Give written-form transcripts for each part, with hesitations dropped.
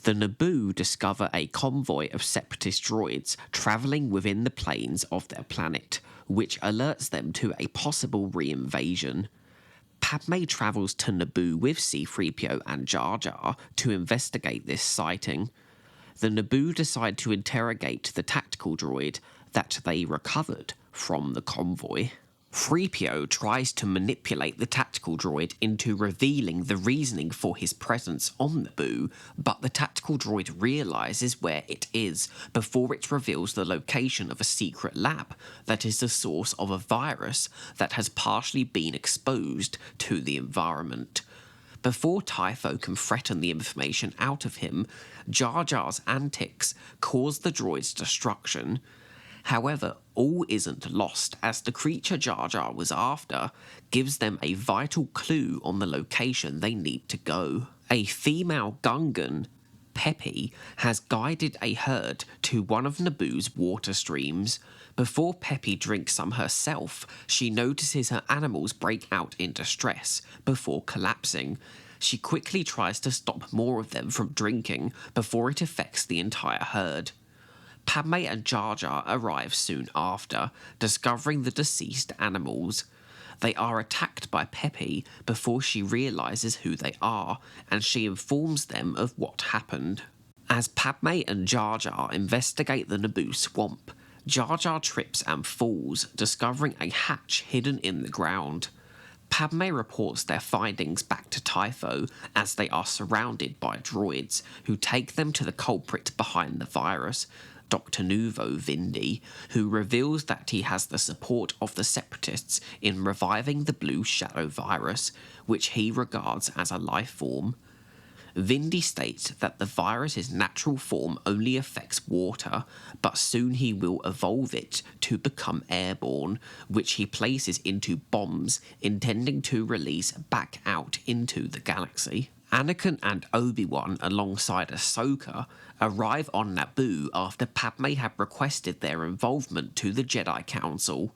The Naboo discover a convoy of separatist droids travelling within the planes of their planet, which alerts them to a possible re-invasion. Padme travels to Naboo with C-3PO and Jar Jar to investigate this sighting. The Naboo decide to interrogate the tactical droid that they recovered from the convoy. 3PO tries to manipulate the tactical droid into revealing the reasoning for his presence on Naboo, but the tactical droid realises where it is before it reveals the location of a secret lab that is the source of a virus that has partially been exposed to the environment. Before Typho can threaten the information out of him, Jar Jar's antics cause the droid's destruction. However, all isn't lost, as the creature Jar Jar was after gives them a vital clue on the location they need to go. A female Gungan, Peppy, has guided a herd to one of Naboo's water streams. Before Peppy drinks some herself, she notices her animals break out in distress before collapsing. She quickly tries to stop more of them from drinking before it affects the entire herd. Padme and Jar Jar arrive soon after, discovering the deceased animals. They are attacked by Peppy before she realises who they are, and she informs them of what happened. As Padme and Jar Jar investigate the Naboo swamp, Jar Jar trips and falls, discovering a hatch hidden in the ground. Padme reports their findings back to Typho as they are surrounded by droids, who take them to the culprit behind the virus, Dr. Nuvo Vindi, who reveals that he has the support of the Separatists in reviving the Blue Shadow virus, which he regards as a life form. Vindi states that the virus's natural form only affects water, but soon he will evolve it to become airborne, which he places into bombs, intending to release back out into the galaxy. Anakin and Obi-Wan, alongside Ahsoka, arrive on Naboo after Padme had requested their involvement to the Jedi Council.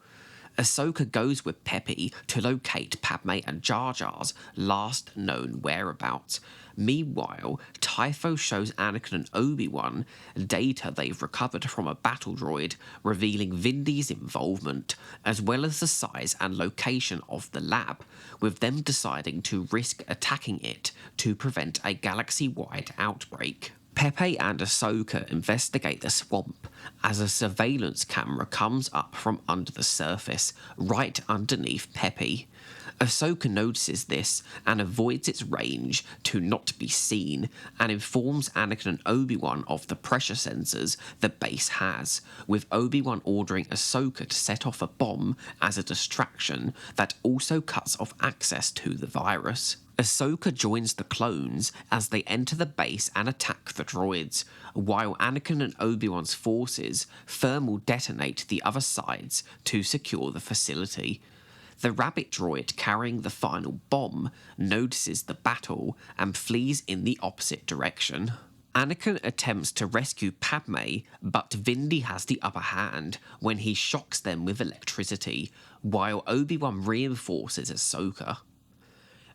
Ahsoka goes with Peppy to locate Padme and Jar Jar's last known whereabouts. Meanwhile, Typho shows Anakin and Obi-Wan data they've recovered from a battle droid, revealing Vindi's involvement, as well as the size and location of the lab, with them deciding to risk attacking it to prevent a galaxy-wide outbreak. Pepe and Ahsoka investigate the swamp as a surveillance camera comes up from under the surface, right underneath Pepe. Ahsoka notices this and avoids its range to not be seen, and informs Anakin and Obi-Wan of the pressure sensors the base has, with Obi-Wan ordering Ahsoka to set off a bomb as a distraction that also cuts off access to the virus. Ahsoka joins the clones as they enter the base and attack the droids, while Anakin and Obi-Wan's forces thermal detonate the other sides to secure the facility. The rabbit droid carrying the final bomb notices the battle and flees in the opposite direction. Anakin attempts to rescue Padme, but Vindi has the upper hand when he shocks them with electricity, while Obi-Wan reinforces Ahsoka.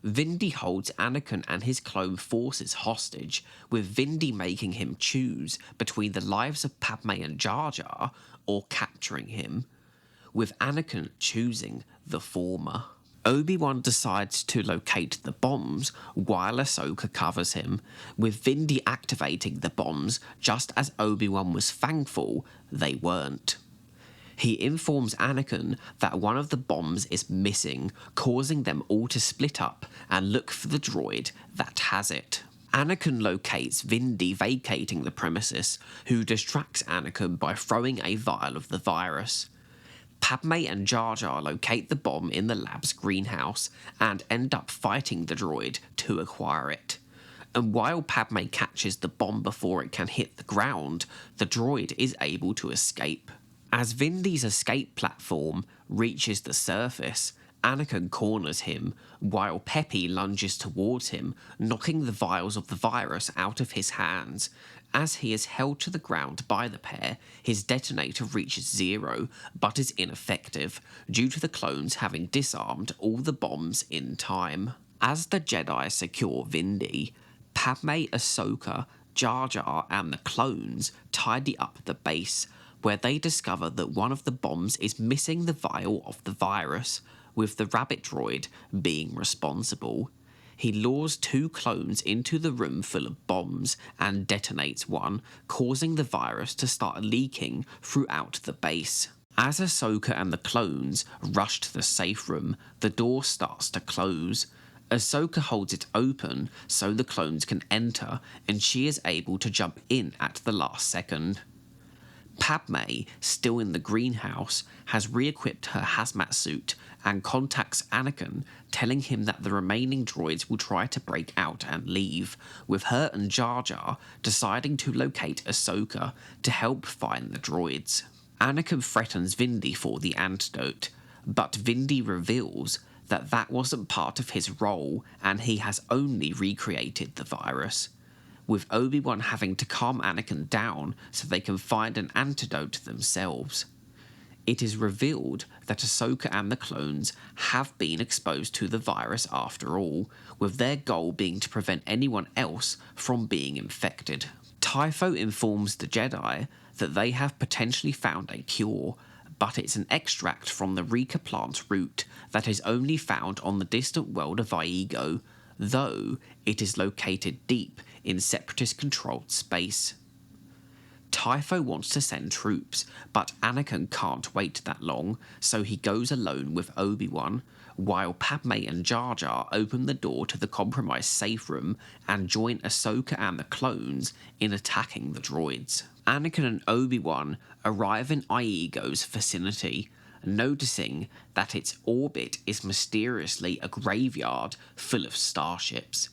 Vindi holds Anakin and his clone forces hostage, with Vindi making him choose between the lives of Padme and Jar Jar or capturing him, with Anakin choosing the former. Obi-Wan decides to locate the bombs while Ahsoka covers him, with Vindi activating the bombs just as Obi-Wan was thankful they weren't. He informs Anakin that one of the bombs is missing, causing them all to split up and look for the droid that has it. Anakin locates Vindi vacating the premises, who distracts Anakin by throwing a vial of the virus. Padme and Jar Jar locate the bomb in the lab's greenhouse and end up fighting the droid to acquire it. And while Padme catches the bomb before it can hit the ground, the droid is able to escape. As Vindi's escape platform reaches the surface, Anakin corners him, while Pepe lunges towards him, knocking the vials of the virus out of his hands. As he is held to the ground by the pair, his detonator reaches 0, but is ineffective, due to the clones having disarmed all the bombs in time. As the Jedi secure Vindi, Padme, Ahsoka, Jar Jar and the clones tidy up the base, where they discover that one of the bombs is missing the vial of the virus, with the rabbit droid being responsible. He lures 2 clones into the room full of bombs and detonates one, causing the virus to start leaking throughout the base. As Ahsoka and the clones rush to the safe room, the door starts to close. Ahsoka holds it open so the clones can enter, and she is able to jump in at the last second. Padme, still in the greenhouse, has re-equipped her hazmat suit and contacts Anakin, telling him that the remaining droids will try to break out and leave, with her and Jar Jar deciding to locate Ahsoka to help find the droids. Anakin threatens Vindi for the antidote, but Vindi reveals that that wasn't part of his role and he has only recreated the virus, with Obi-Wan having to calm Anakin down so they can find an antidote themselves. It is revealed that Ahsoka and the clones have been exposed to the virus after all, with their goal being to prevent anyone else from being infected. Typho informs the Jedi that they have potentially found a cure, but it's an extract from the Rika plant root that is only found on the distant world of Iego, though it is located deep in Separatist-controlled space. Typho wants to send troops, but Anakin can't wait that long, so he goes alone with Obi-Wan, while Padme and Jar Jar open the door to the compromised safe room and join Ahsoka and the clones in attacking the droids. Anakin and Obi-Wan arrive in Iego's vicinity, noticing that its orbit is mysteriously a graveyard full of starships.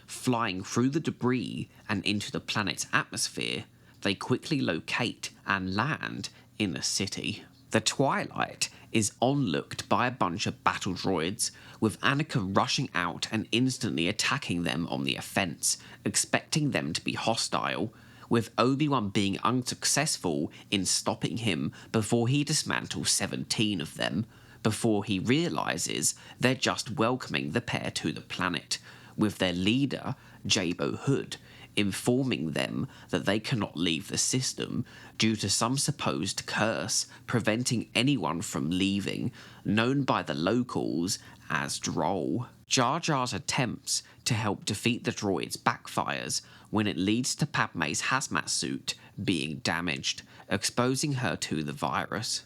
Flying through the debris and into the planet's atmosphere, they quickly locate and land in a city. The Twilight is onlooked by a bunch of battle droids, with Anakin rushing out and instantly attacking them on the offense, expecting them to be hostile, with Obi-Wan being unsuccessful in stopping him before he dismantles 17 of them, before he realises they're just welcoming the pair to the planet, with their leader, Jabba Hood, informing them that they cannot leave the system due to some supposed curse preventing anyone from leaving, known by the locals as Droll. Jar Jar's attempts to help defeat the droids backfires when it leads to Padme's hazmat suit being damaged, exposing her to the virus.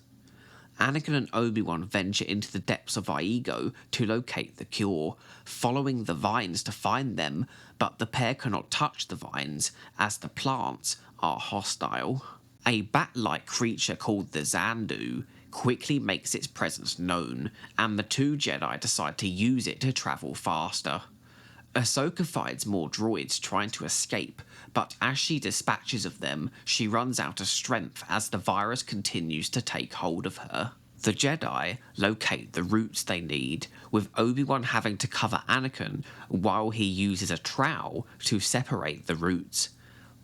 Anakin and Obi-Wan venture into the depths of Iego to locate the cure, following the vines to find them, but the pair cannot touch the vines as the plants are hostile. A bat-like creature called the Zandu quickly makes its presence known, and the 2 Jedi decide to use it to travel faster. Ahsoka finds more droids trying to escape, but as she dispatches of them, she runs out of strength as the virus continues to take hold of her. The Jedi locate the roots they need, with Obi-Wan having to cover Anakin while he uses a trowel to separate the roots.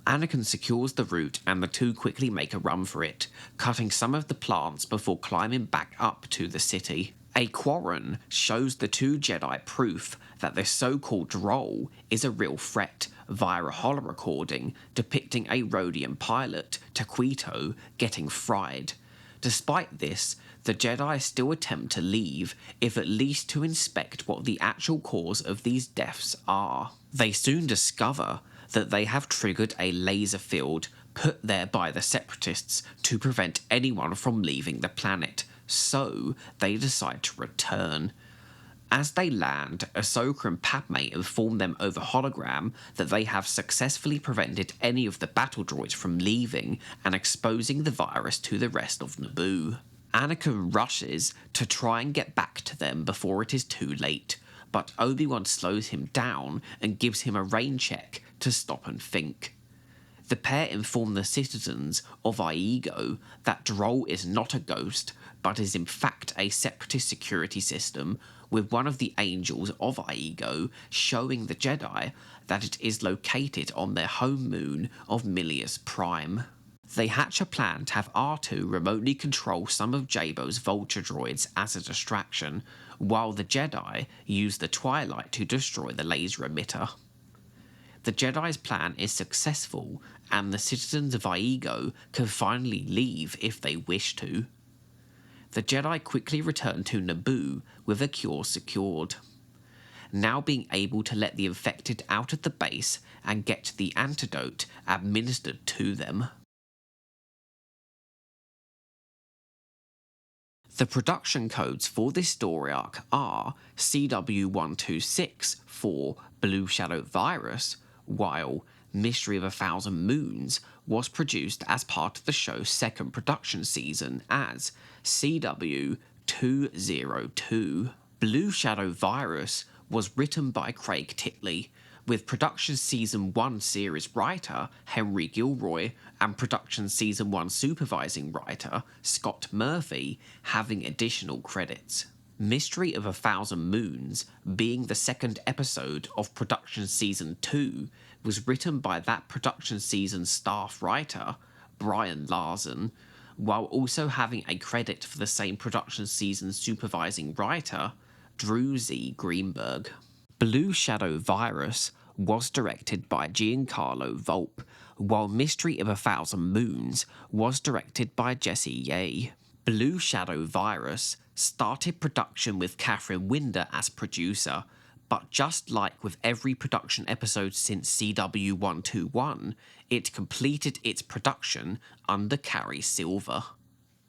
Anakin secures the root and the 2 quickly make a run for it, cutting some of the plants before climbing back up to the city. A Quarren shows the 2 Jedi proof that the so-called Droll is a real threat via a holo-recording depicting a Rhodian pilot, Taquito, getting fried. Despite this, the Jedi still attempt to leave, if at least to inspect what the actual cause of these deaths are. They soon discover that they have triggered a laser field put there by the Separatists to prevent anyone from leaving the planet, so they decide to return. As they land, Ahsoka and Padme inform them over hologram that they have successfully prevented any of the battle droids from leaving and exposing the virus to the rest of Naboo. Anakin rushes to try and get back to them before it is too late, but Obi-Wan slows him down and gives him a rain check to stop and think. The pair inform the citizens of Iego that Droll is not a ghost, but is in fact a Separatist security system, with one of the angels of Iego showing the Jedi that it is located on their home moon of Milius Prime. They hatch a plan to have R2 remotely control some of Jabba's vulture droids as a distraction, while the Jedi use the Twilight to destroy the laser emitter. The Jedi's plan is successful, and the citizens of Iego can finally leave if they wish to. The Jedi quickly return to Naboo with a cure secured, now being able to let the infected out of the base and get the antidote administered to them. The production codes for this story arc are CW126 for Blue Shadow Virus, while Mystery of a Thousand Moons was produced as part of the show's second production season as CW202. Blue Shadow Virus was written by Craig Titley, with production season 1 series writer Henry Gilroy and production season 1 supervising writer Scott Murphy having additional credits. Mystery of a Thousand Moons, being the second episode of production season 2, was written by that production season's staff writer, Brian Larsen, while also having a credit for the same production season's supervising writer, Drew Z. Greenberg. Blue Shadow Virus was directed by Giancarlo Volpe, while Mystery of a Thousand Moons was directed by Jesse Yeh. Blue Shadow Virus started production with Catherine Winder as producer, but just like with every production episode since CW121, it completed its production under Cary Silver.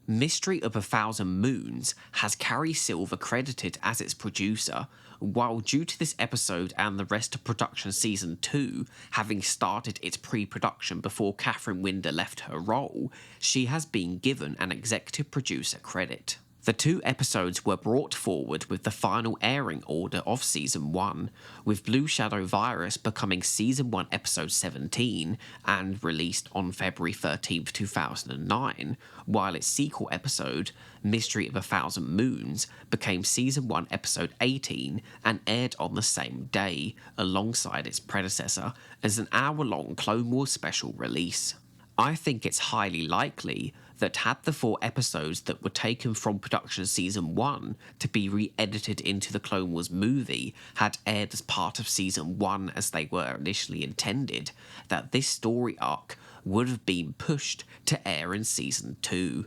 Mystery of a Thousand Moons has Cary Silver credited as its producer, while due to this episode and the rest of production season 2 having started its pre-production before Catherine Winder left her role, she has been given an executive producer credit. The 2 episodes were brought forward with the final airing order of Season 1, with Blue Shadow Virus becoming Season 1 Episode 17 and released on February 13, 2009, while its sequel episode, Mystery of a Thousand Moons, became Season 1 Episode 18 and aired on the same day, alongside its predecessor, as an hour-long Clone Wars special release. I think it's highly likely that had the 4 episodes that were taken from production season 1 to be re-edited into the Clone Wars movie had aired as part of season 1 as they were initially intended, that this story arc would have been pushed to air in season 2.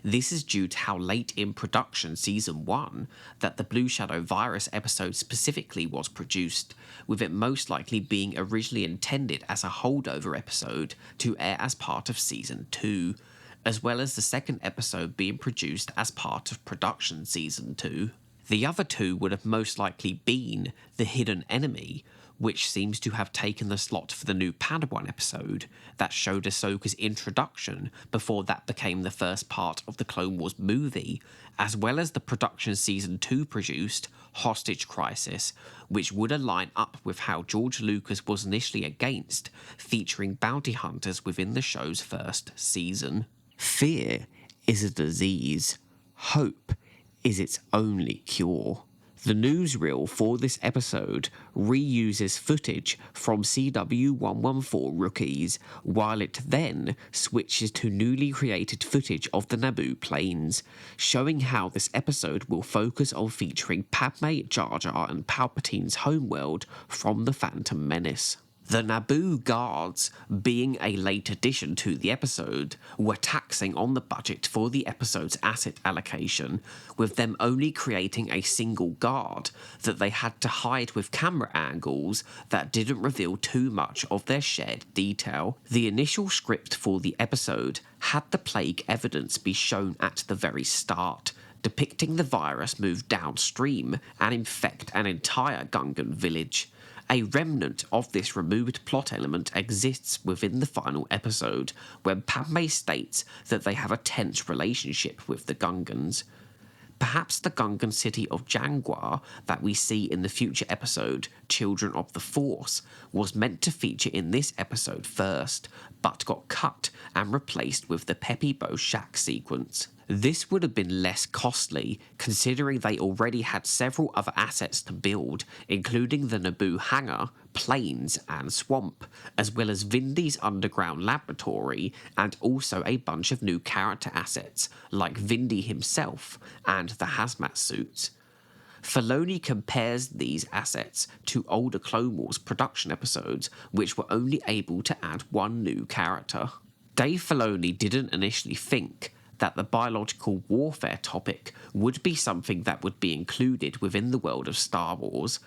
This is due to how late in production season 1 that the Blue Shadow Virus episode specifically was produced, with it most likely being originally intended as a holdover episode to air as part of season 2, as well as the second episode being produced as part of production season 2. The other 2 would have most likely been The Hidden Enemy, which seems to have taken the slot for the new Padawan episode that showed Ahsoka's introduction before that became the first part of the Clone Wars movie, as well as the production season 2 produced Hostage Crisis, which would align up with how George Lucas was initially against featuring bounty hunters within the show's first season. Fear is a disease. Hope is its only cure. The newsreel for this episode reuses footage from CW114 Rookies, while it then switches to newly created footage of the Naboo plains, showing how this episode will focus on featuring Padme, Jar Jar and Palpatine's homeworld from The Phantom Menace. The Naboo guards, being a late addition to the episode, were taxing on the budget for the episode's asset allocation, with them only creating a single guard that they had to hide with camera angles that didn't reveal too much of their shared detail. The initial script for the episode had the plague evidence be shown at the very start, depicting the virus move downstream and infect an entire Gungan village. A remnant of this removed plot element exists within the final episode, when Padme states that they have a tense relationship with the Gungans. Perhaps the Gungan city of Jangwar that we see in the future episode, Children of the Force, was meant to feature in this episode first, but got cut and replaced with the Peppy Bo Shack sequence. This would have been less costly, considering they already had several other assets to build, including the Naboo hangar, plains, and swamp, as well as Vindi's underground laboratory, and also a bunch of new character assets, like Vindi himself and the hazmat suits. Filoni compares these assets to older Clone Wars production episodes, which were only able to add one new character. Dave Filoni didn't initially think that the biological warfare topic would be something that would be included within the world of Star Wars.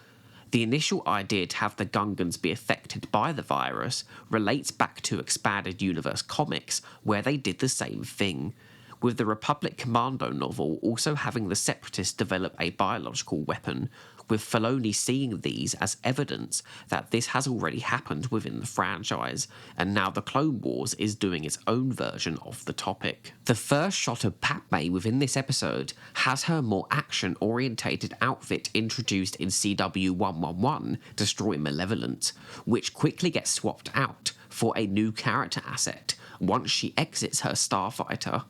The initial idea to have the Gungans be affected by the virus relates back to Expanded Universe comics, where they did the same thing, with the Republic Commando novel also having the Separatists develop a biological weapon, with Filoni seeing these as evidence that this has already happened within the franchise, and now the Clone Wars is doing its own version of the topic. The first shot of Padme within this episode has her more action-orientated outfit introduced in CW111, Destroy Malevolent, which quickly gets swapped out for a new character asset once she exits her starfighter.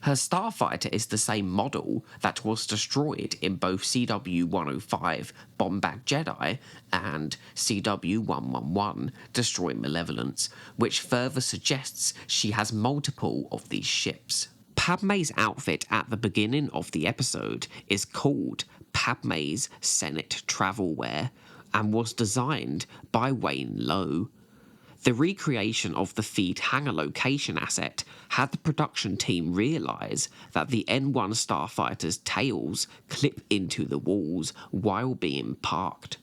Her starfighter is the same model that was destroyed in both CW105 Bombad Jedi and CW111 Destroy Malevolence, which further suggests she has multiple of these ships. Padme's outfit at the beginning of the episode is called Padme's Senate Travel Wear and was designed by Wayne Lowe. The recreation of the feed hangar location asset had the production team realise that the N1 starfighters' tails clip into the walls while being parked.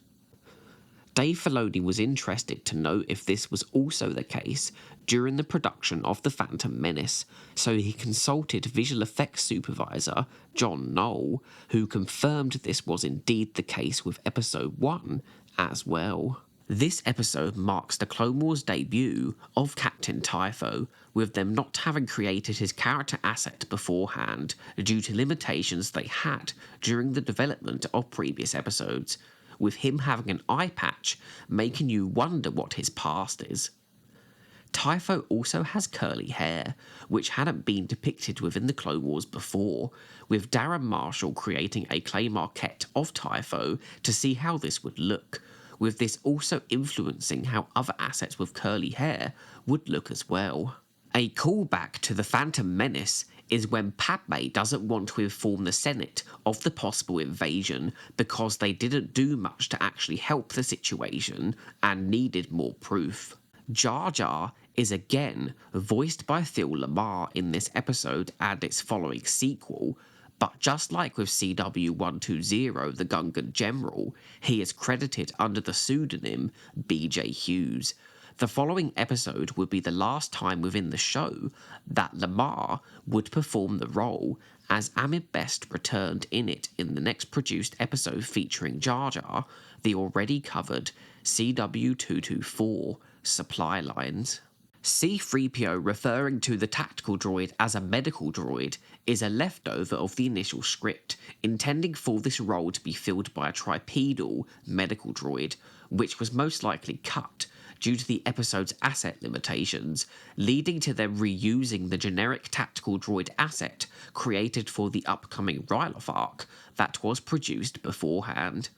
Dave Filoni was interested to know if this was also the case during the production of The Phantom Menace, so he consulted visual effects supervisor John Knoll, who confirmed this was indeed the case with Episode 1 as well. This episode marks the Clone Wars debut of Captain Typho, with them not having created his character asset beforehand due to limitations they had during the development of previous episodes, with him having an eye patch making you wonder what his past is. Typho also has curly hair, which hadn't been depicted within the Clone Wars before, with Darren Marshall creating a clay marquette of Typho to see how this would look, with this also influencing how other assets with curly hair would look as well. A callback to the Phantom Menace is when Padme doesn't want to inform the Senate of the possible invasion because they didn't do much to actually help the situation and needed more proof. Jar Jar is again voiced by Phil Lamar in this episode and its following sequel, but just like with CW120 The Gungan General, he is credited under the pseudonym BJ Hughes. The following episode would be the last time within the show that Lamar would perform the role, as Ahmed Best returned in it in the next produced episode featuring Jar Jar, the already covered CW224 Supply Lines. C-3PO referring to the tactical droid as a medical droid is a leftover of the initial script, intending for this role to be filled by a tripedal medical droid, which was most likely cut due to the episode's asset limitations, leading to them reusing the generic tactical droid asset created for the upcoming Ryloth arc that was produced beforehand.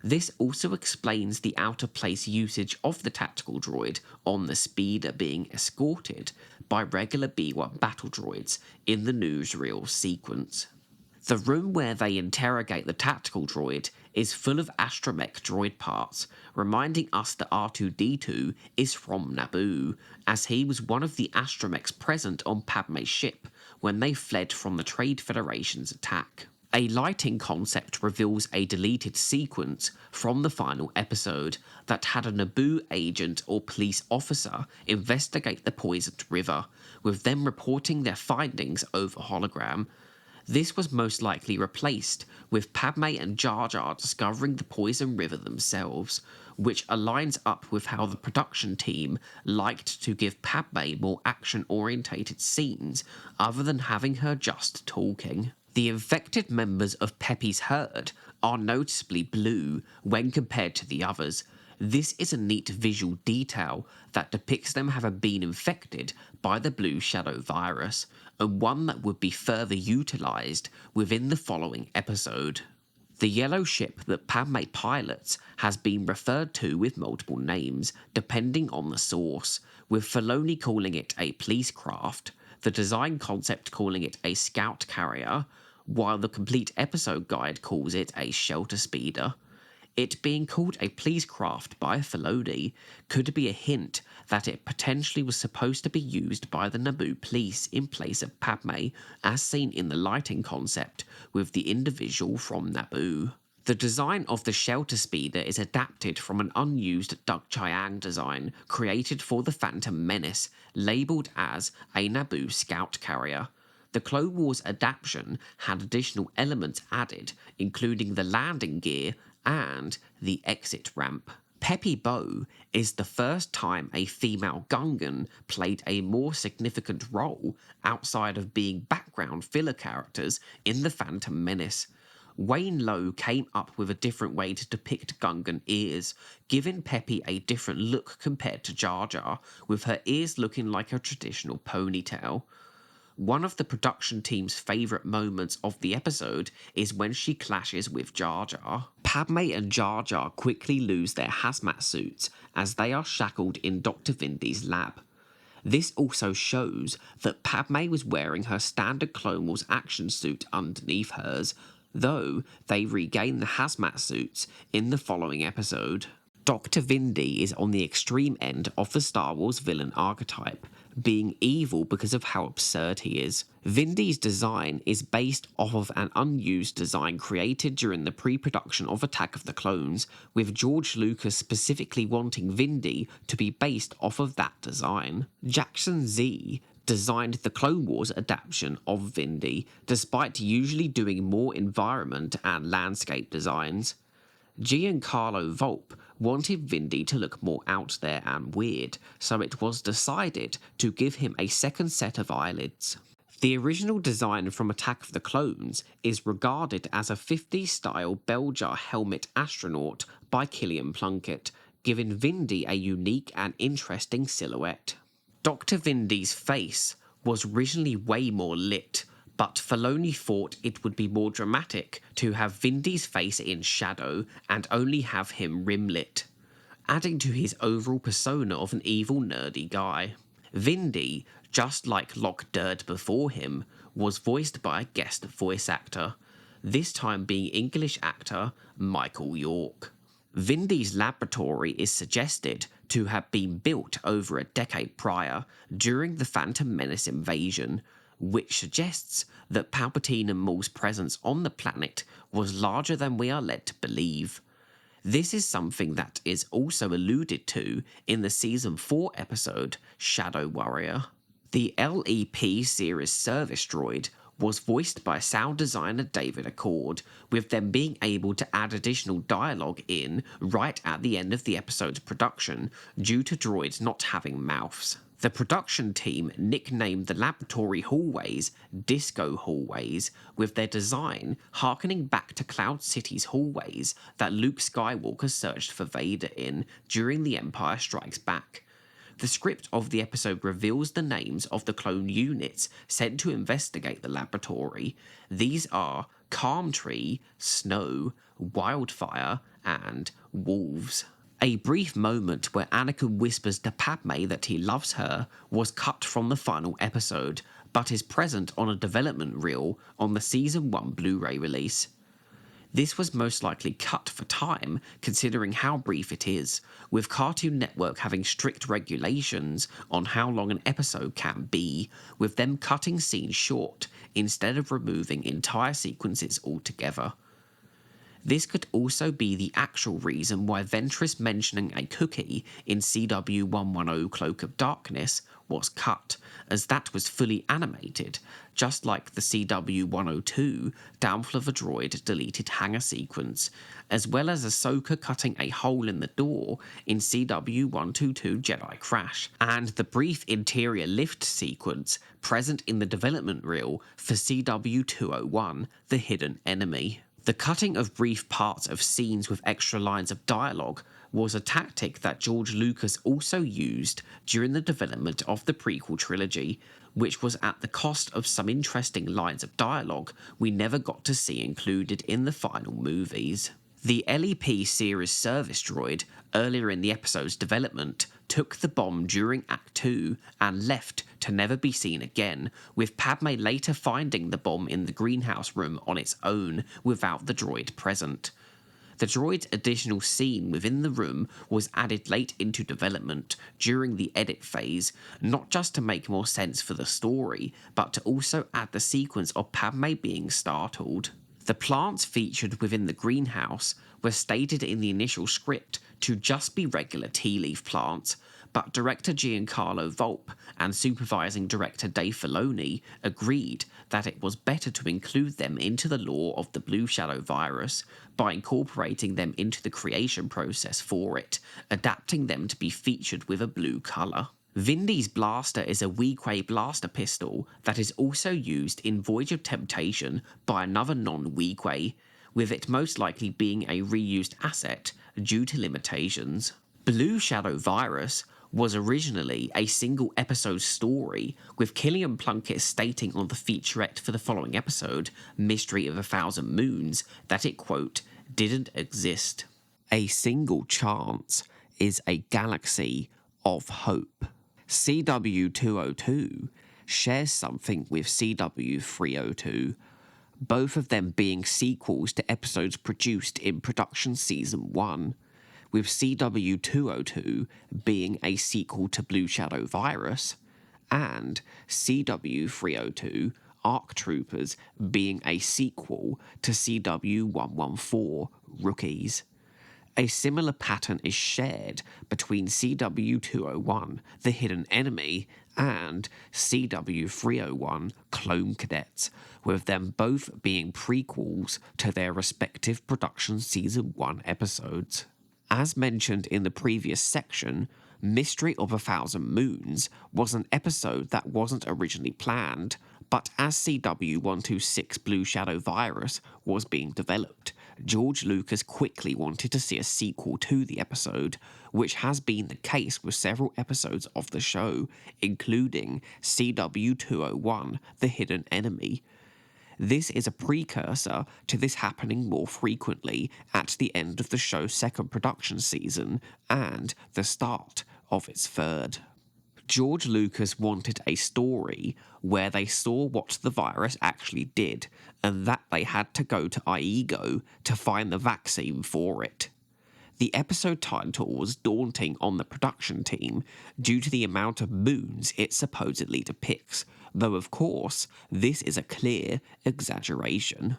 This also explains the out-of-place usage of the tactical droid on the speeder being escorted by regular B-1 battle droids in the newsreel sequence. The room where they interrogate the tactical droid is full of astromech droid parts, reminding us that R2-D2 is from Naboo, as he was one of the astromechs present on Padme's ship when they fled from the Trade Federation's attack. A lighting concept reveals a deleted sequence from the final episode that had a Naboo agent or police officer investigate the poisoned river, with them reporting their findings over hologram. This was most likely replaced with Padme and Jar Jar discovering the poison river themselves, which aligns up with how the production team liked to give Padme more action-orientated scenes other than having her just talking. The infected members of Peppy's herd are noticeably blue when compared to the others. This is a neat visual detail that depicts them having been infected by the Blue Shadow virus, and one that would be further utilised within the following episode. The yellow ship that Padme pilots has been referred to with multiple names, depending on the source, with Filoni calling it a police craft, the design concept calling it a scout carrier, while the complete episode guide calls it a shelter speeder. It being called a police craft by Filoni could be a hint that it potentially was supposed to be used by the Naboo police in place of Padme, as seen in the lighting concept with the individual from Naboo. The design of the shelter speeder is adapted from an unused Duck Chiang design created for the Phantom Menace, labelled as a Naboo scout carrier. The Clone Wars adaptation had additional elements added, including the landing gear and the exit ramp. Peppy Bow is the first time a female Gungan played a more significant role outside of being background filler characters in The Phantom Menace. Wayne Lowe came up with a different way to depict Gungan ears, giving Peppy a different look compared to Jar Jar, with her ears looking like a traditional ponytail. One of the production team's favourite moments of the episode is when she clashes with Jar Jar. Padme and Jar Jar quickly lose their hazmat suits as they are shackled in Dr. Vindi's lab. This also shows that Padme was wearing her standard Clone Wars action suit underneath hers, though they regain the hazmat suits in the following episode. Dr. Vindi is on the extreme end of the Star Wars villain archetype, being evil because of how absurd he is. Vindi's design is based off of an unused design created during the pre-production of Attack of the Clones, with George Lucas specifically wanting Vindi to be based off of that design. Jackson Z designed the Clone Wars adaptation of Vindi, despite usually doing more environment and landscape designs. Giancarlo Volpe wanted Vindi to look more out there and weird, so it was decided to give him a second set of eyelids. The original design from Attack of the Clones is regarded as a 50s-style bell jar helmet astronaut by Killian Plunkett, giving Vindi a unique and interesting silhouette. Dr. Vindi's face was originally way more lit, but Filoni thought it would be more dramatic to have Vindi's face in shadow and only have him rim-lit, adding to his overall persona of an evil nerdy guy. Vindi, just like Locke Durd before him, was voiced by a guest voice actor, this time being English actor Michael York. Vindi's laboratory is suggested to have been built over a decade prior, during the Phantom Menace invasion, which suggests that Palpatine and Maul's presence on the planet was larger than we are led to believe. This is something that is also alluded to in the Season 4 episode, Shadow Warrior. The LEP series service droid was voiced by sound designer David Accord, with them being able to add additional dialogue in right at the end of the episode's production due to droids not having mouths. The production team nicknamed the laboratory hallways Disco Hallways, with their design harkening back to Cloud City's hallways that Luke Skywalker searched for Vader in during The Empire Strikes Back. The script of the episode reveals the names of the clone units sent to investigate the laboratory. These are Calm Tree, Snow, Wildfire, and Wolves. A brief moment where Anakin whispers to Padme that he loves her was cut from the final episode, but is present on a development reel on the Season 1 Blu-ray release. This was most likely cut for time, considering how brief it is, with Cartoon Network having strict regulations on how long an episode can be, with them cutting scenes short instead of removing entire sequences altogether. This could also be the actual reason why Ventress mentioning a cookie in CW110 Cloak of Darkness was cut, as that was fully animated, just like the CW102 Downfall of a Droid deleted hangar sequence, as well as Ahsoka cutting a hole in the door in CW122 Jedi Crash, and the brief interior lift sequence present in the development reel for CW201 The Hidden Enemy. The cutting of brief parts of scenes with extra lines of dialogue was a tactic that George Lucas also used during the development of the prequel trilogy, which was at the cost of some interesting lines of dialogue we never got to see included in the final movies. The LEP series service droid, earlier in the episode's development, took the bomb during Act 2 and left to never be seen again, with Padme later finding the bomb in the greenhouse room on its own without the droid present. The droid's additional scene within the room was added late into development during the edit phase, not just to make more sense for the story, but to also add the sequence of Padme being startled. The plants featured within the greenhouse were stated in the initial script to just be regular tea leaf plants, but director Giancarlo Volpe and supervising director Dave Filoni agreed that it was better to include them into the lore of the Blue Shadow virus by incorporating them into the creation process for it, adapting them to be featured with a blue colour. Vindi's blaster is a Weequay blaster pistol that is also used in Voyage of Temptation by another non-Weequay, with it most likely being a reused asset due to limitations. Blue Shadow Virus was originally a single episode story, with Killian Plunkett stating on the featurette for the following episode, Mystery of a Thousand Moons, that it, quote, didn't exist. A single chance is a galaxy of hope. CW202 shares something with CW302, both of them being sequels to episodes produced in production season 1, with CW202 being a sequel to Blue Shadow Virus, and CW302 Arc Troopers being a sequel to CW114 Rookies. A similar pattern is shared between CW201 The Hidden Enemy and CW301 Clone Cadets, with them both being prequels to their respective production season 1 episodes. As mentioned in the previous section, Mystery of a Thousand Moons was an episode that wasn't originally planned, but as CW126 Blue Shadow Virus was being developed, George Lucas quickly wanted to see a sequel to the episode, which has been the case with several episodes of the show, including CW201 The Hidden Enemy. This is a precursor to this happening more frequently at the end of the show's second production season and the start of its third. George Lucas wanted a story where they saw what the virus actually did, and that they had to go to Iego to find the vaccine for it. The episode title was daunting on the production team due to the amount of moons it supposedly depicts, though of course this is a clear exaggeration.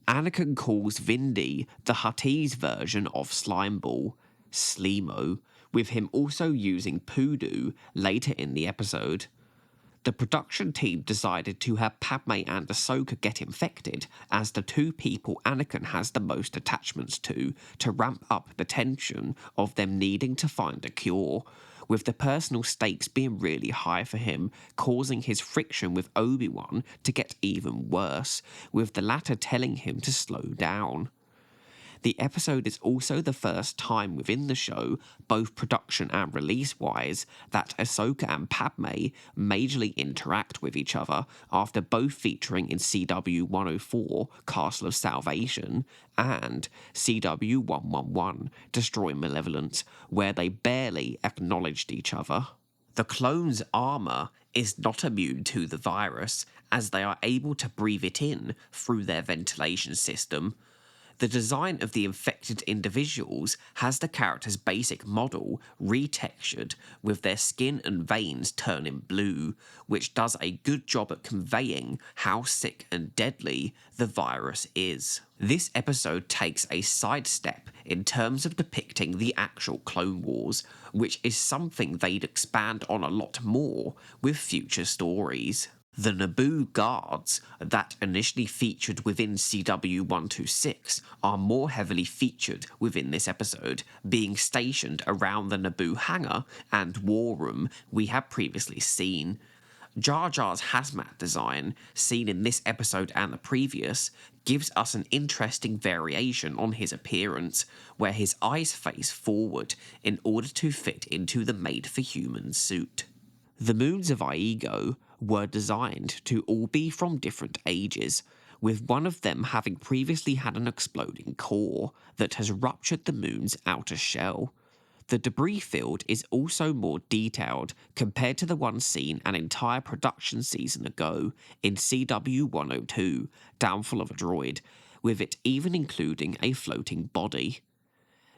Anakin calls Vindi the Huttese version of Slimeball, Slimo, with him also using Poodoo later in the episode. The production team decided to have Padme and Ahsoka get infected as the two people Anakin has the most attachments to ramp up the tension of them needing to find a cure, with the personal stakes being really high for him, causing his friction with Obi-Wan to get even worse, with the latter telling him to slow down. The episode is also the first time within the show, both production and release-wise, that Ahsoka and Padme majorly interact with each other after both featuring in CW104 Castle of Salvation and CW111 Destroy Malevolence, where they barely acknowledged each other. The clones' armour is not immune to the virus, as they are able to breathe it in through their ventilation system. The design of the infected individuals has the character's basic model retextured with their skin and veins turning blue, which does a good job at conveying how sick and deadly the virus is. This episode takes a sidestep in terms of depicting the actual Clone Wars, which is something they'd expand on a lot more with future stories. The Naboo guards that initially featured within CW126 are more heavily featured within this episode, being stationed around the Naboo hangar and war room we have previously seen. Jar Jar's hazmat design, seen in this episode and the previous, gives us an interesting variation on his appearance, where his eyes face forward in order to fit into the made-for-human suit. The moons of Iego were designed to all be from different ages, with one of them having previously had an exploding core that has ruptured the moon's outer shell. The debris field is also more detailed compared to the one seen an entire production season ago in CW102, Downfall of a Droid, with it even including a floating body.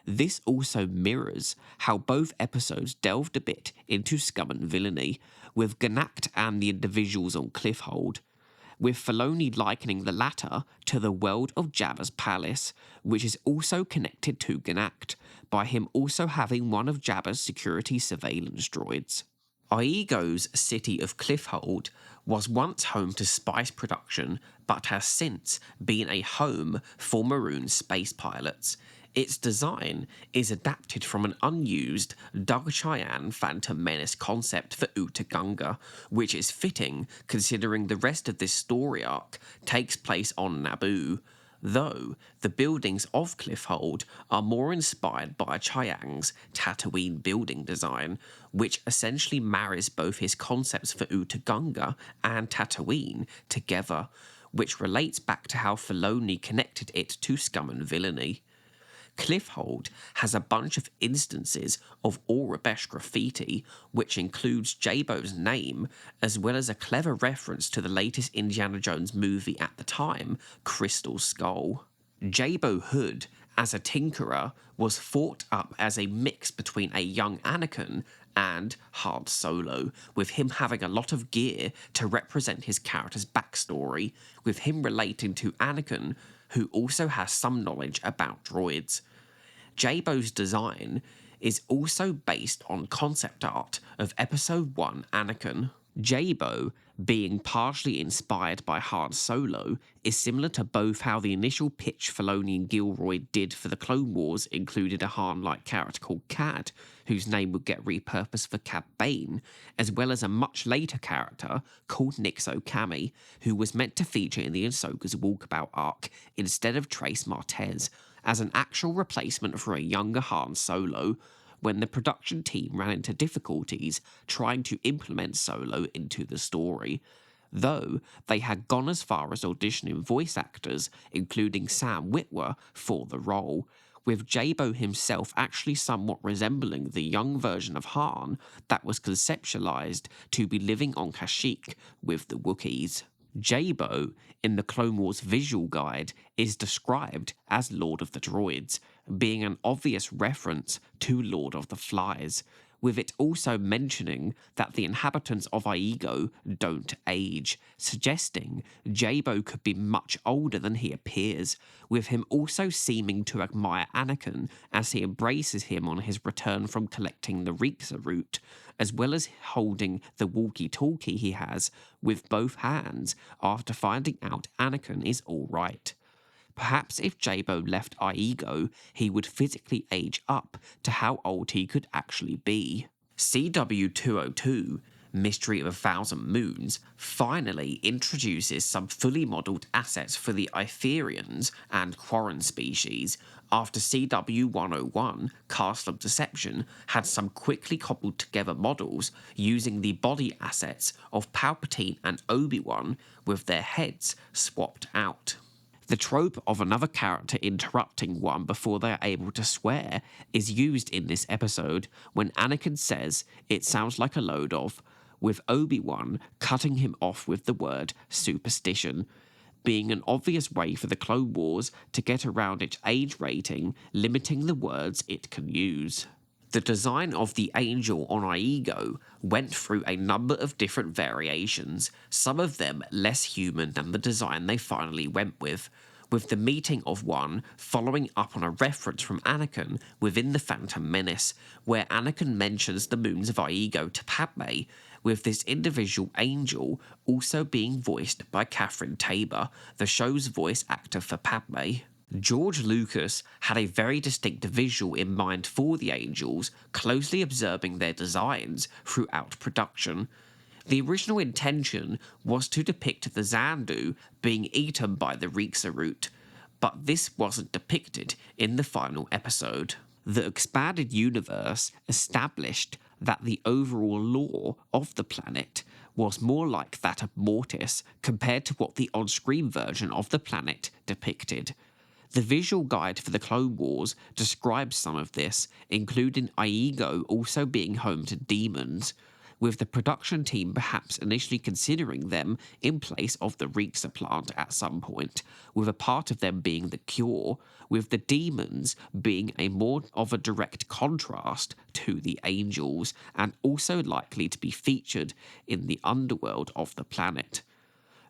This also mirrors how both episodes delved a bit into scum and villainy, with Ganact and the individuals on Cliffhold, with Filoni likening the latter to the world of Jabba's palace, which is also connected to Ganact, by him also having one of Jabba's security surveillance droids. Aigo's city of Cliffhold was once home to spice production, but has since been a home for maroon space pilots. Its design is adapted from an unused Doug Cheyenne Phantom Menace concept for Oota Gunga, which is fitting considering the rest of this story arc takes place on Naboo, though the buildings of Cliffhold are more inspired by Chiang's Tatooine building design, which essentially marries both his concepts for Oota Gunga and Tatooine together, which relates back to how Filoni connected it to scum and villainy. Cliffhold has a bunch of instances of Aurebesh graffiti, which includes Jabbo's name, as well as a clever reference to the latest Indiana Jones movie at the time, Crystal Skull. Jabbo Hood, as a tinkerer, was thought up as a mix between a young Anakin and Han Solo, with him having a lot of gear to represent his character's backstory, with him relating to Anakin, who also has some knowledge about droids. Jabbo's design is also based on concept art of Episode 1 Anakin. Jabbo, being partially inspired by Han Solo, is similar to both how the initial pitch Filoni and Gilroy did for the Clone Wars included a Han-like character called Cad, whose name would get repurposed for Cad Bane, as well as a much later character called Nixo Kami, who was meant to feature in the Ahsoka's Walkabout arc instead of Trace Martez, as an actual replacement for a younger Han Solo, when the production team ran into difficulties trying to implement Solo into the story, though they had gone as far as auditioning voice actors, including Sam Witwer, for the role, with Jabbo himself actually somewhat resembling the young version of Han that was conceptualized to be living on Kashyyyk with the Wookiees. Jabbo, in the Clone Wars visual guide, is described as Lord of the Droids, being an obvious reference to Lord of the Flies, with it also mentioning that the inhabitants of Aigo don't age, suggesting Jabbo could be much older than he appears, with him also seeming to admire Anakin as he embraces him on his return from collecting the Reeksa root, as well as holding the walkie-talkie he has with both hands after finding out Anakin is alright. Perhaps if Jabbo left Aigo, he would physically age up to how old he could actually be. CW202, Mystery of a Thousand Moons, finally introduces some fully modelled assets for the Itherians and Quarren species, after CW101, Castle of Deception, had some quickly cobbled together models using the body assets of Palpatine and Obi-Wan with their heads swapped out. The trope of another character interrupting one before they are able to swear is used in this episode when Anakin says it sounds like a load of, with Obi-Wan cutting him off with the word superstition, being an obvious way for the Clone Wars to get around its age rating, limiting the words it can use. The design of the angel on Aigo went through a number of different variations, some of them less human than the design they finally went with the meeting of one following up on a reference from Anakin within the Phantom Menace, where Anakin mentions the moons of Aigo to Padme, with this individual angel also being voiced by Catherine Tabor, the show's voice actor for Padme. George Lucas had a very distinct visual in mind for the angels, closely observing their designs throughout production. The original intention was to depict the Xandu being eaten by the Reeksa root, but this wasn't depicted in the final episode. The expanded universe established that the overall lore of the planet was more like that of Mortis compared to what the on-screen version of the planet depicted. The visual guide for the Clone Wars describes some of this, including Iego also being home to demons, with the production team perhaps initially considering them in place of the Rexa plant at some point, with a part of them being the cure, with the demons being a more of a direct contrast to the angels, and also likely to be featured in the underworld of the planet.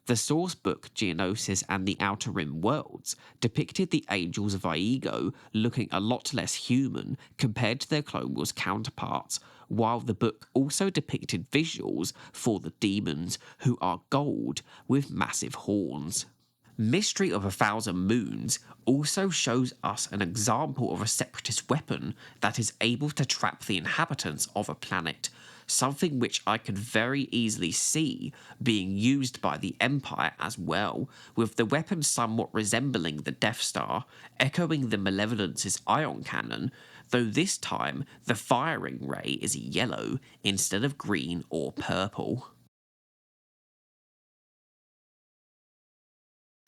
The source book Geonosis and the Outer Rim Worlds depicted the Angels of Iego looking a lot less human compared to their Clone Wars counterparts, while the book also depicted visuals for the demons, who are gold with massive horns. Mystery of 1,000 Moons also shows us an example of a separatist weapon that is able to trap the inhabitants of a planet, something which I could very easily see being used by the Empire as well, with the weapon somewhat resembling the Death Star, echoing the Malevolence's ion cannon, though this time the firing ray is yellow instead of green or purple.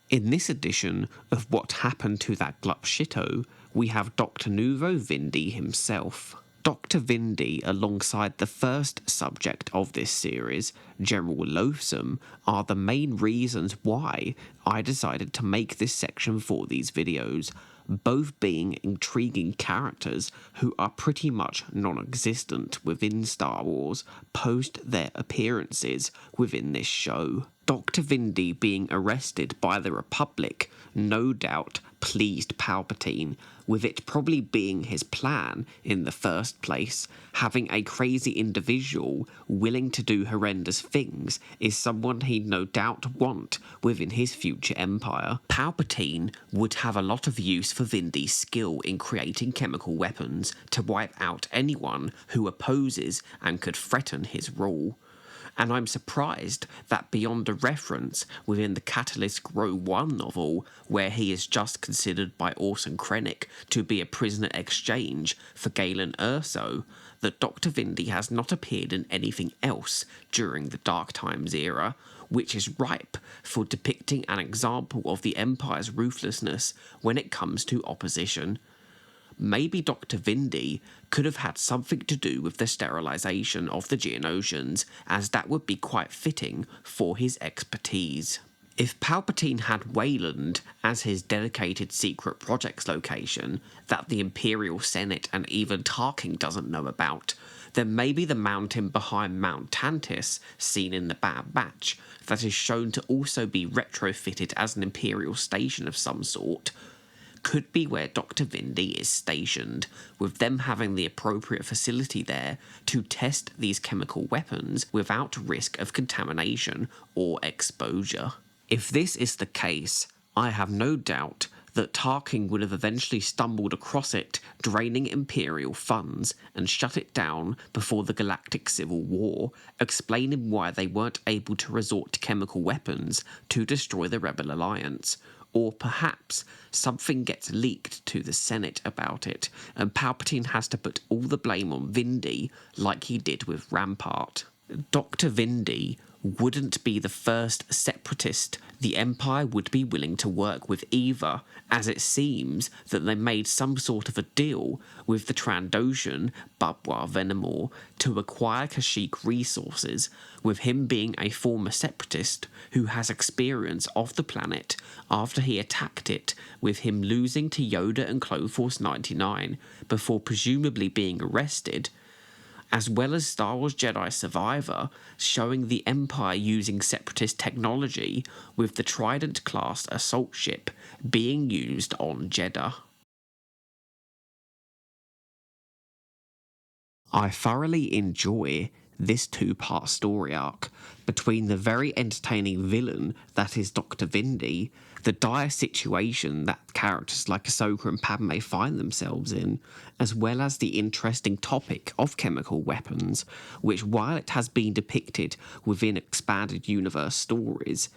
In this edition of What Happened to That Glup Shitto, we have Dr. Nuvo Vindi himself. Dr. Vindi, alongside the first subject of this series, General Loathsome, are the main reasons why I decided to make this section for these videos, both being intriguing characters who are pretty much non-existent within Star Wars post their appearances within this show. Dr. Vindi being arrested by the Republic no doubt pleased Palpatine, with it probably being his plan in the first place. Having a crazy individual willing to do horrendous things is someone he'd no doubt want within his future empire. Palpatine would have a lot of use for Vindi's skill in creating chemical weapons to wipe out anyone who opposes and could threaten his rule. And I'm surprised that beyond a reference within the Catalyst Grow 1 novel, where he is just considered by Orson Krennic to be a prisoner exchange for Galen Erso, that Dr. Vindi has not appeared in anything else during the Dark Times era, which is ripe for depicting an example of the Empire's ruthlessness when it comes to opposition. Maybe Dr. Vindi could have had something to do with the sterilization of the Geonosians, as that would be quite fitting for his expertise. If Palpatine had Wayland as his dedicated secret projects location that the Imperial Senate and even Tarkin doesn't know about, then maybe the mountain behind Mount Tantis, seen in the Bad Batch, that is shown to also be retrofitted as an Imperial station of some sort, could be where Dr. Vindi is stationed, with them having the appropriate facility there to test these chemical weapons without risk of contamination or exposure. If this is the case, I have no doubt that Tarkin would have eventually stumbled across it, draining Imperial funds, and shut it down before the Galactic Civil War, explaining why they weren't able to resort to chemical weapons to destroy the Rebel Alliance. Or perhaps something gets leaked to the Senate about it, and Palpatine has to put all the blame on Vindi like he did with Rampart. Dr. Vindi wouldn't be the first separatist the Empire would be willing to work with either, as it seems that they made some sort of a deal with the Trandoshan Babwa Venamor to acquire Kashyyyk resources, with him being a former separatist who has experience of the planet after he attacked it, with him losing to Yoda and Clone Force 99 before presumably being arrested, as well as Star Wars Jedi Survivor, showing the Empire using separatist technology with the Trident-class assault ship being used on Jeddah. I thoroughly enjoy this two-part story arc between the very entertaining villain that is Dr. Vindi, the dire situation that characters like Ahsoka and Padme find themselves in, as well as the interesting topic of chemical weapons, which, while it has been depicted within expanded universe stories,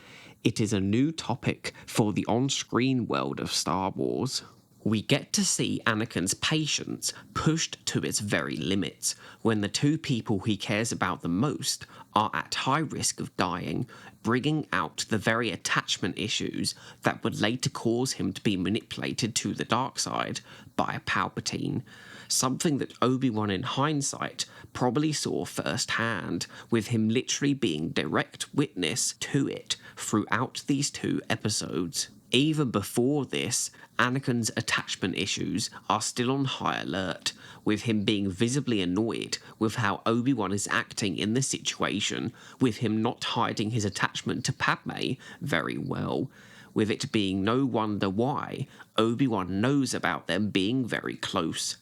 it is a new topic for the on-screen world of Star Wars. We get to see Anakin's patience pushed to its very limits when the two people he cares about the most are at high risk of dying, bringing out the very attachment issues that would later cause him to be manipulated to the dark side by Palpatine, something that Obi-Wan in hindsight probably saw firsthand, with him literally being direct witness to it throughout these 2 episodes. Even before this, Anakin's attachment issues are still on high alert, with him being visibly annoyed with how Obi-Wan is acting in the situation, with him not hiding his attachment to Padme very well, with it being no wonder why Obi-Wan knows about them being very close.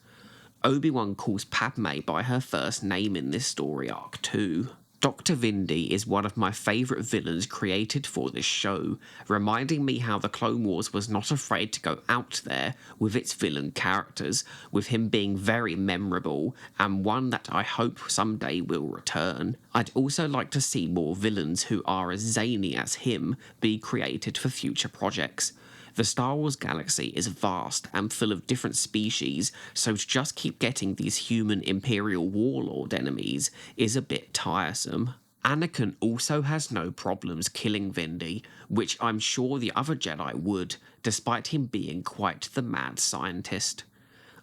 Obi-Wan calls Padme by her first name in this story arc too. Dr. Vindi is one of my favourite villains created for this show, reminding me how the Clone Wars was not afraid to go out there with its villain characters, with him being very memorable, and one that I hope someday will return. I'd also like to see more villains who are as zany as him be created for future projects. The Star Wars galaxy is vast and full of different species, so to just keep getting these human Imperial warlord enemies is a bit tiresome. Anakin also has no problems killing Vindi, which I'm sure the other Jedi would, despite him being quite the mad scientist.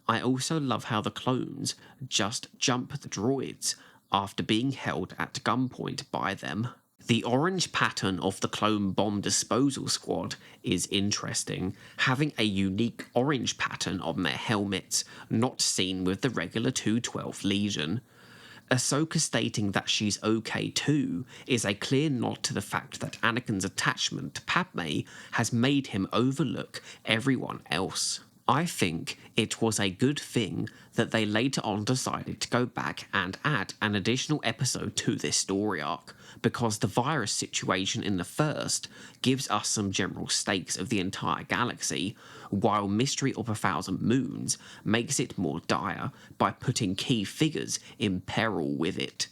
I also love how the clones just jump the droids after being held at gunpoint by them. The orange pattern of the clone bomb disposal squad is interesting, having a unique orange pattern on their helmets, not seen with the regular 212 Legion. Ahsoka stating that she's okay too is a clear nod to the fact that Anakin's attachment to Padme has made him overlook everyone else. I think it was a good thing that they later on decided to go back and add an additional episode to this story arc, because the virus situation in the first gives us some general stakes of the entire galaxy, while Mystery of 1,000 Moons makes it more dire by putting key figures in peril with it,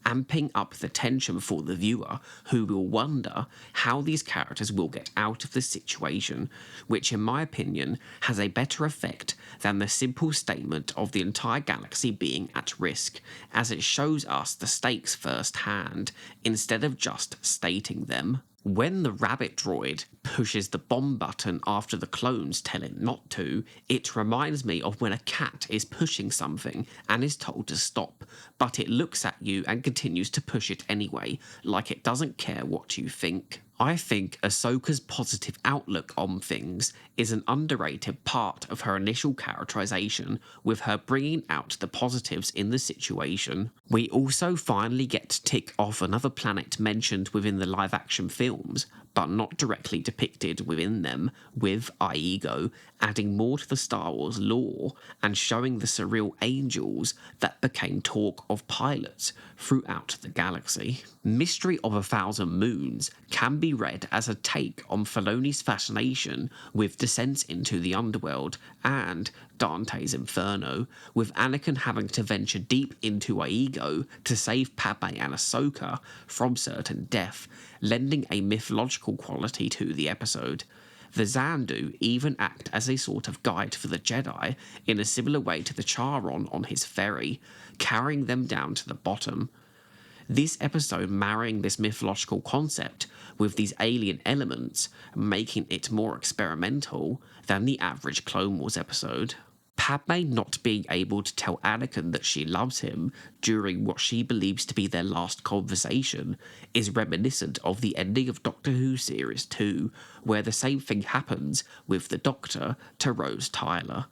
amping up the tension for the viewer, who will wonder how these characters will get out of the situation, which in my opinion has a better effect than the simple statement of the entire galaxy being at risk, as it shows us the stakes firsthand, instead of just stating them. When the rabbit droid pushes the bomb button after the clones tell it not to, it reminds me of when a cat is pushing something and is told to stop, but it looks at you and continues to push it anyway, like it doesn't care what you think. I think Ahsoka's positive outlook on things is an underrated part of her initial characterization, with her bringing out the positives in the situation. We also finally get to tick off another planet mentioned within the live-action films, but not directly depicted within them, with Iego, adding more to the Star Wars lore and showing the surreal angels that became talk of pilots throughout the galaxy. Mystery of 1,000 Moons can be read as a take on Filoni's fascination with descents into the underworld and Dante's Inferno, with Anakin having to venture deep into Iego to save Padme and Ahsoka from certain death, lending a mythological quality to the episode. The Xandu even act as a sort of guide for the Jedi in a similar way to the Charon on his ferry, carrying them down to the bottom. This episode marrying this mythological concept with these alien elements, making it more experimental than the average Clone Wars episode. Padme not being able to tell Anakin that she loves him during what she believes to be their last conversation is reminiscent of the ending of Doctor Who Series 2, where the same thing happens with the Doctor to Rose Tyler.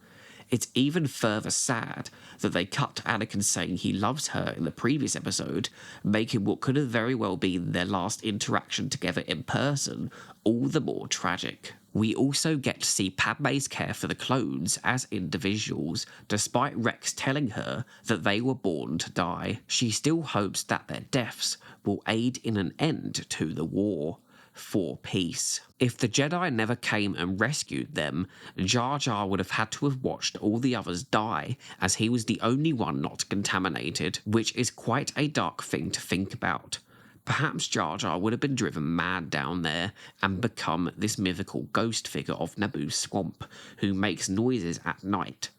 It's even further sad that they cut Anakin saying he loves her in the previous episode, making what could have very well been their last interaction together in person all the more tragic. We also get to see Padme's care for the clones as individuals, despite Rex telling her that they were born to die. She still hopes that their deaths will aid in an end to the war. For peace. If the Jedi never came and rescued them, Jar Jar would have had to have watched all the others die, as he was the only one not contaminated, which is quite a dark thing to think about. Perhaps Jar Jar would have been driven mad down there and become this mythical ghost figure of Naboo's swamp, who makes noises at night.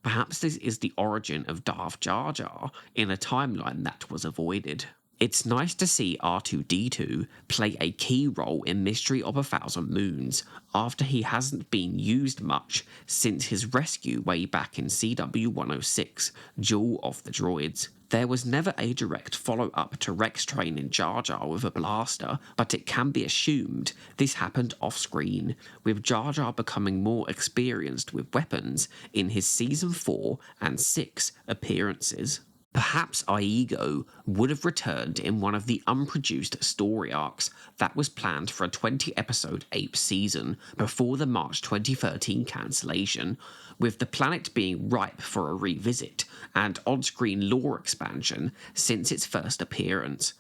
Perhaps this is the origin of Darth Jar Jar in a timeline that was avoided. It's nice to see R2-D2 play a key role in Mystery of a Thousand Moons after he hasn't been used much since his rescue way back in CW106, Duel of the Droids. There was never a direct follow-up to Rex training Jar Jar with a blaster, but it can be assumed this happened off-screen, with Jar Jar becoming more experienced with weapons in his Season 4 and 6 appearances. Perhaps Iego would have returned in one of the unproduced story arcs that was planned for a 20-episode Ape season before the March 2013 cancellation, with the planet being ripe for a revisit and on-screen lore expansion since its first appearance.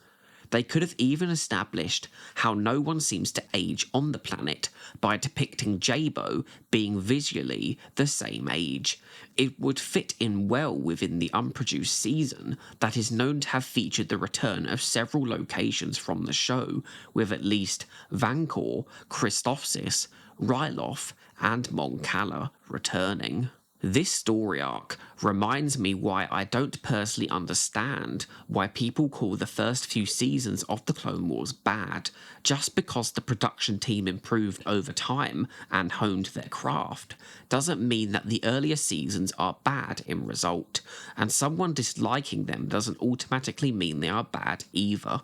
They could have even established how no one seems to age on the planet by depicting Jabo being visually the same age. It would fit in well within the unproduced season that is known to have featured the return of several locations from the show, with at least Vancor, Christophsis, Ryloth, and Mon Cala returning. This story arc reminds me why I don't personally understand why people call the first few seasons of the Clone Wars bad. Just because the production team improved over time and honed their craft doesn't mean that the earlier seasons are bad in result, and someone disliking them doesn't automatically mean they are bad either.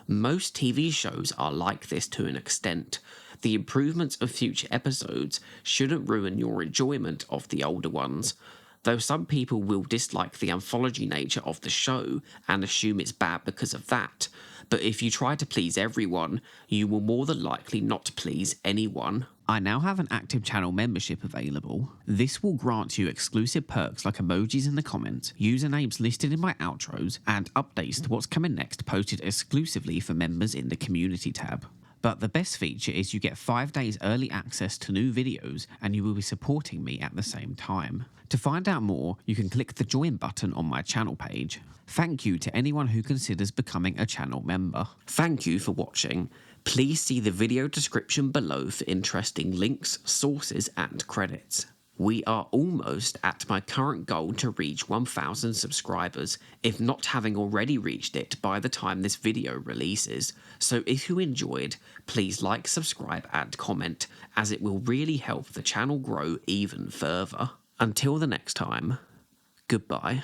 Most TV shows are like this to an extent. The improvements of future episodes shouldn't ruin your enjoyment of the older ones, though some people will dislike the anthology nature of the show and assume it's bad because of that. But if you try to please everyone, you will more than likely not please anyone. I now have an active channel membership available. This will grant you exclusive perks like emojis in the comments, usernames listed in my outros, and updates to what's coming next posted exclusively for members in the community tab. But the best feature is you get 5 days early access to new videos and you will be supporting me at the same time. To find out more, you can click the join button on my channel page. Thank you to anyone who considers becoming a channel member. Thank you for watching. Please see the video description below for interesting links, sources and credits. We are almost at my current goal to reach 1,000 subscribers, if not having already reached it by the time this video releases. So if you enjoyed, please like, subscribe and comment, as it will really help the channel grow even further. Until the next time, goodbye.